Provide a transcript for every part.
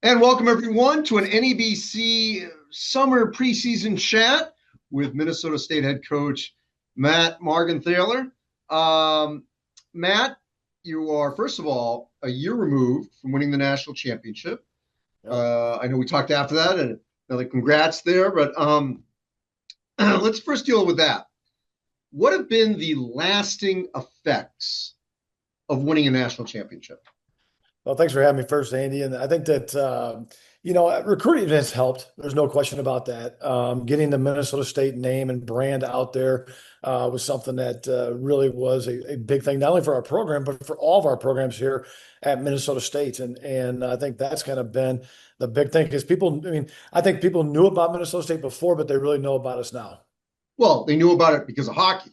And welcome everyone to an NABC summer preseason chat with Minnesota State head coach Matt Margenthaler. Matt, you are first of all a year removed from winning the national championship. Yep. I know we talked after that, and another congrats there. But let's first deal with that. What have been the lasting effects of winning a national championship? Well, thanks for having me first, Andy. And I think that, recruiting has helped. There's no question about that. Getting the Minnesota State name and brand out there was something that really was a big thing, not only for our program, but for all of our programs here at Minnesota State. And I think that's kind of been the big thing because I think people knew about Minnesota State before, but they really know about us now. Well, they knew about it because of hockey.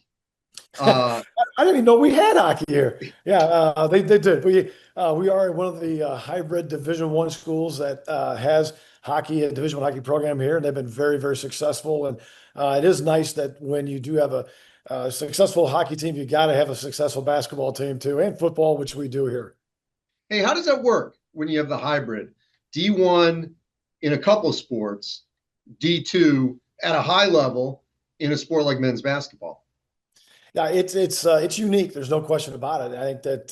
I Uh, didn't even know we had hockey here. Yeah, they did. We are one of the hybrid Division I schools that has hockey, a Division I hockey program here, and they've been very successful. And it is nice that when you do have a successful hockey team, you got to have a successful basketball team too, and football, which we do here. Hey, how does that work when you have the hybrid? D1 in a couple of sports, D2 at a high level in a sport like men's basketball. Yeah, it's unique. There's no question about it. I think that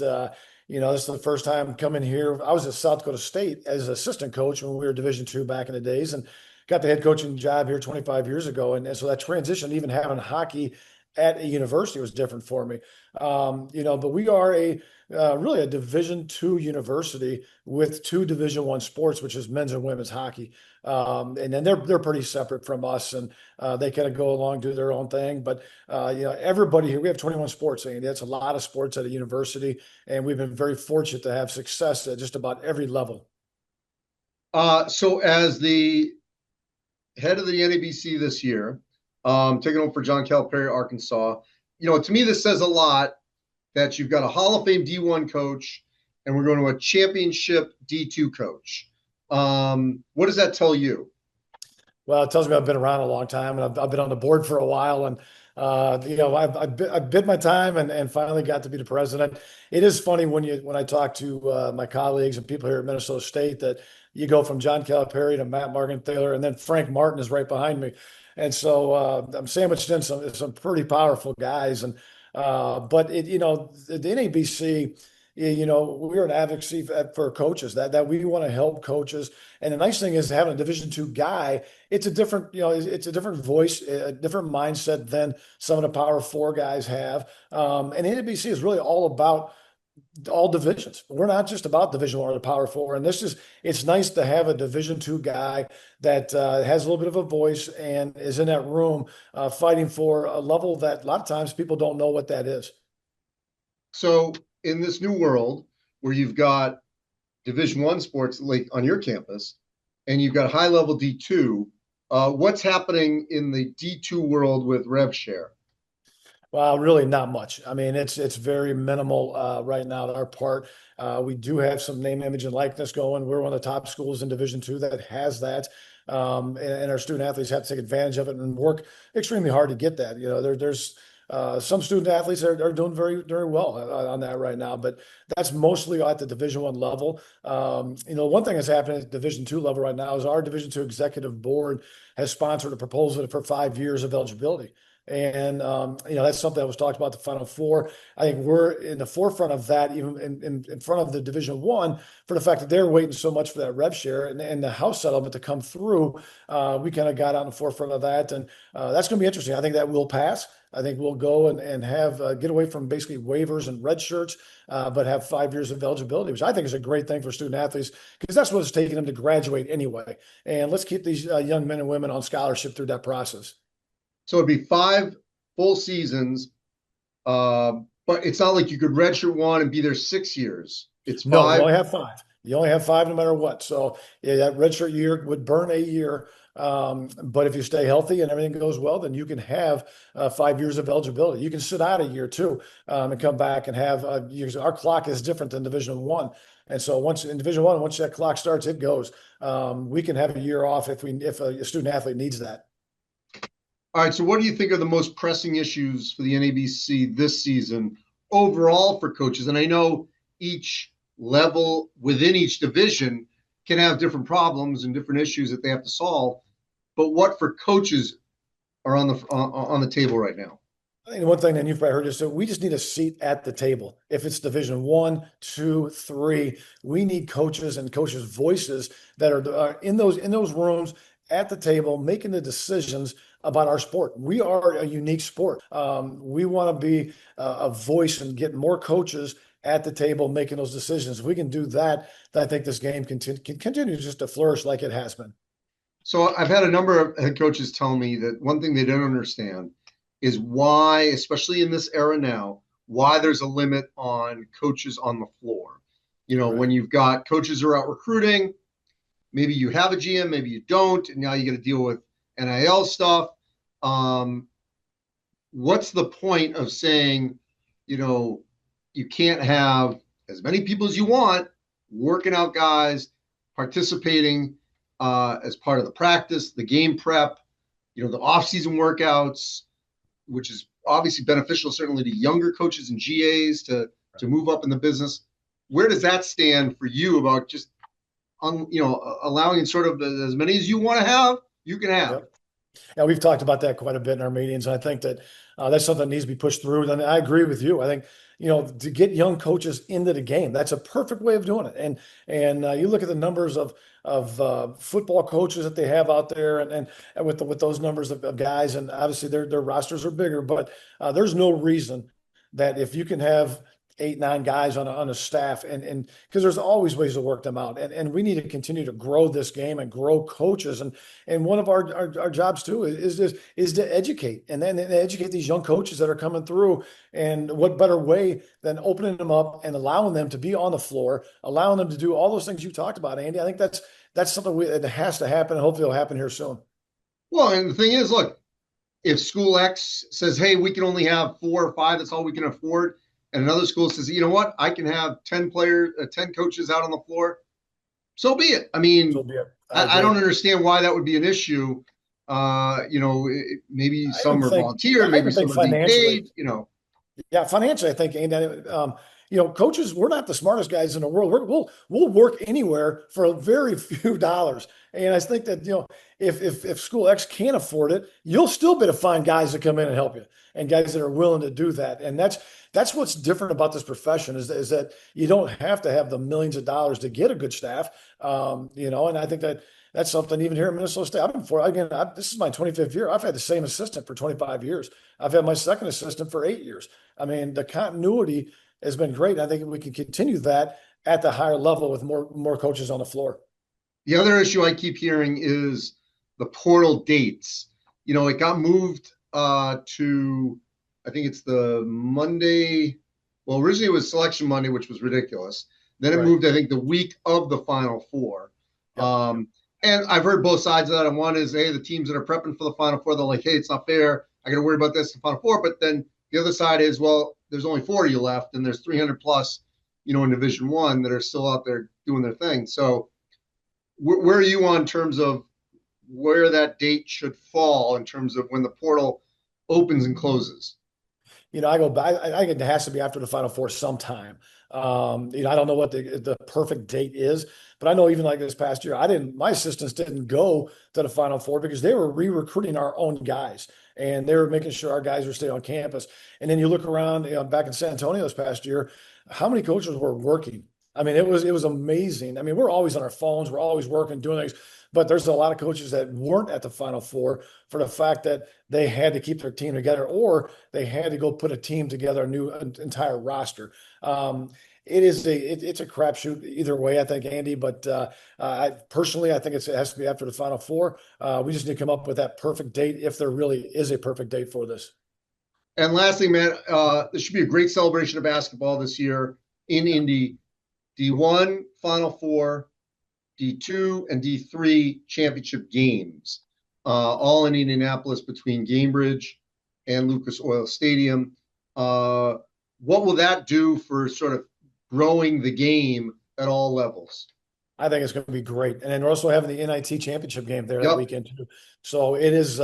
this is the first time coming here. I was at South Dakota State as assistant coach when we were Division II back in the days, and got the head coaching job here 25 years ago. And so that transition, even having hockey at a university, was different for me. But we are a really a Division II university with two Division I sports, which is men's and women's hockey. And then they're pretty separate from us, and they kind of go along, do their own thing. But everybody here, we have 21 sports, and that's a lot of sports at a university, and we've been very fortunate to have success at just about every level. So, as the head of the NABC this year, taking over for John Calipari, Arkansas, to me, this says a lot that you've got a Hall of Fame D1 coach and we're going to a championship D2 coach. What does that tell you? Well, it tells me I've been around a long time, and I've been on the board for a while, and I've bid my time and finally got to be the president. It is funny when I talk to my colleagues and people here at Minnesota State that you go from John Calipari to Matt Margenthaler, and then Frank Martin is right behind me, and so I'm sandwiched in some pretty powerful guys, and but the NABC. We're an advocacy for coaches that we want to help coaches. And the nice thing is having a Division II guy, it's a different voice, a different mindset than some of the Power Four guys have. And NABC is really all about all divisions. We're not just about Division I or the Power Four. And it's nice to have a Division II guy that has a little bit of a voice and is in that room fighting for a level that a lot of times people don't know what that is. So, in this new world where you've got Division I sports like on your campus and you've got high level D2, what's happening in the D2 world with rev share? Well, really not much. I mean, it's very minimal right now on our part. We do have some name, image, and likeness going. We're one of the top schools in Division II that has that. And our student athletes have to take advantage of it and work extremely hard to get that. There's some student athletes are doing very well on that right now, but that's mostly at the Division I level. One thing that's happening at Division II level right now is our Division II executive board has sponsored a proposal for 5 years of eligibility. And that's something that was talked about the Final Four. I think we're in the forefront of that, even in front of the Division I, for the fact that they're waiting so much for that rev share and the House settlement to come through. We kind of got out in the forefront of that, and that's going to be interesting. I think that will pass. I think we'll go and have get away from basically waivers and red shirts, but have 5 years of eligibility, which I think is a great thing for student athletes because that's what it's taking them to graduate anyway. And let's keep these young men and women on scholarship through that process. So it'd be 5 full seasons, but it's not like you could redshirt one and be there 6 years. It's No, you five. only have five. You only have five no matter what. So yeah, that redshirt year would burn a year. But if you stay healthy and everything goes well, then you can have 5 years of eligibility. You can sit out a year too, and come back and have years. Our clock is different than Division I. And so once in Division I, once that clock starts, it goes. We can have a year off if a student athlete needs that. All right. So what do you think are the most pressing issues for the NABC this season overall for coaches? And I know each level within each division can have different problems and different issues that they have to solve. But what for coaches are on the table right now? I think the one thing that you've probably heard is that we just need a seat at the table. If it's Division One, two, three, we need coaches and coaches' voices that are in those rooms at the table making the decisions about our sport. We are a unique sport. We want to be a voice and get more coaches at the table making those decisions. If we can do that, then I think this game can continue just to flourish like it has been. So I've had a number of head coaches tell me that one thing they don't understand is why, especially in this era now, why there's a limit on coaches on the floor. Right. When you've got coaches who are out recruiting, maybe you have a GM, maybe you don't, and now you got to deal with NIL stuff. Um, what's the point of saying, you know, you can't have as many people as you want working out guys, participating as part of the practice, the game prep, the off-season workouts, which is obviously beneficial certainly to younger coaches and GAs to move up in the business. Where does that stand for you about just allowing sort of as many as you want to have, you can have? Yep. Yeah, we've talked about that quite a bit in our meetings. And I think that that's something that needs to be pushed through. And I agree with you. I think, to get young coaches into the game, that's a perfect way of doing it. And you look at the numbers of football coaches that they have out there, and with those numbers of guys, and obviously their rosters are bigger, but there's no reason that if you can have 8, 9 guys on a staff, and because there's always ways to work them out, and we need to continue to grow this game and grow coaches, and one of our jobs too is to educate, and then educate these young coaches that are coming through. And what better way than opening them up and allowing them to be on the floor, allowing them to do all those things you talked about, Andy. I think that's something that has to happen. Hopefully it'll happen here soon. Well, and the thing is, look, if school X says, hey, we can only have 4 or 5, that's all we can afford. And another school says, you know what, I can have 10 players, 10 coaches out on the floor. So be it. I mean, So be it. I don't understand why that would be an issue. Maybe some are volunteer, I maybe even think some are being financially. paid. Yeah, financially, I think, and coaches, we're not the smartest guys in the world. We'll work anywhere for a very few dollars. And I think that if school X can't afford it, you'll still be able to find guys that come in and help you, and guys that are willing to do that. And that's what's different about this profession is that you don't have to have the millions of dollars to get a good staff. And I think that's something even here in Minnesota State. I've been for again. This is my 25th year. I've had the same assistant for 25 years. I've had my second assistant for 8 years. I mean, the continuity has been great. I think we can continue that at the higher level with more coaches on the floor. The other issue I keep hearing is the portal dates. It got moved to, I think it's the Monday. Well, originally it was Selection Monday, which was ridiculous. Then it Right. moved, I think, the week of the Final Four. Yep. And I've heard both sides of that. And one is, hey, the teams that are prepping for the Final Four, they're like, hey, it's not fair. I got to worry about this in the Final Four. But then the other side is, well, there's only 4 of you left, and there's 300 plus, in Division One that are still out there doing their thing. So where are you on terms of where that date should fall in terms of when the portal opens and closes? I go back. I think it has to be after the Final Four sometime. I don't know what the perfect date is, but I know even like this past year, my assistants didn't go to the Final Four because they were re-recruiting our own guys, and they were making sure our guys were staying on campus. And then you look around, back in San Antonio this past year, how many coaches were working? I mean, it was amazing. I mean, we're always on our phones, we're always working, doing things, but there's a lot of coaches that weren't at the Final Four for the fact that they had to keep their team together, or they had to go put a team together, a new entire roster. It's a crapshoot either way, I think, Andy. But I personally, I think it has to be after the Final Four. We just need to come up with that perfect date, if there really is a perfect date for this. And lastly, Matt, this should be a great celebration of basketball this year in Indy. D1 Final Four, D2 and D3 championship games, all in Indianapolis between Gainbridge and Lucas Oil Stadium. What will that do for sort of growing the game at all levels? I think it's going to be great. And then we're also having the NIT championship game there that Yep. weekend too. So it is,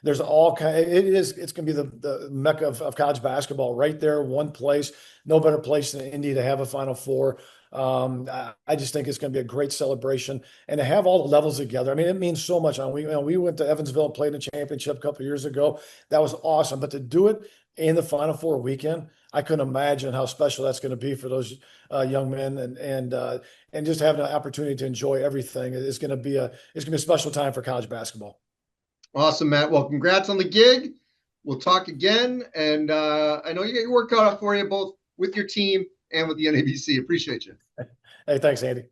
there's all kind it's going to be the mecca of college basketball right there, one place, no better place than Indy to have a Final Four. I just think it's going to be a great celebration, and to have all the levels together. I mean, it means so much. We went to Evansville and played in the championship a couple of years ago. That was awesome. But to do it in the Final Four weekend, I couldn't imagine how special that's going to be for those young men, and just having an opportunity to enjoy everything is going to be a special time for college basketball. Awesome, Matt. Well, congrats on the gig. We'll talk again. And I know you got your work cut out for you both with your team and with the NABC. Appreciate you. Hey, thanks, Andy.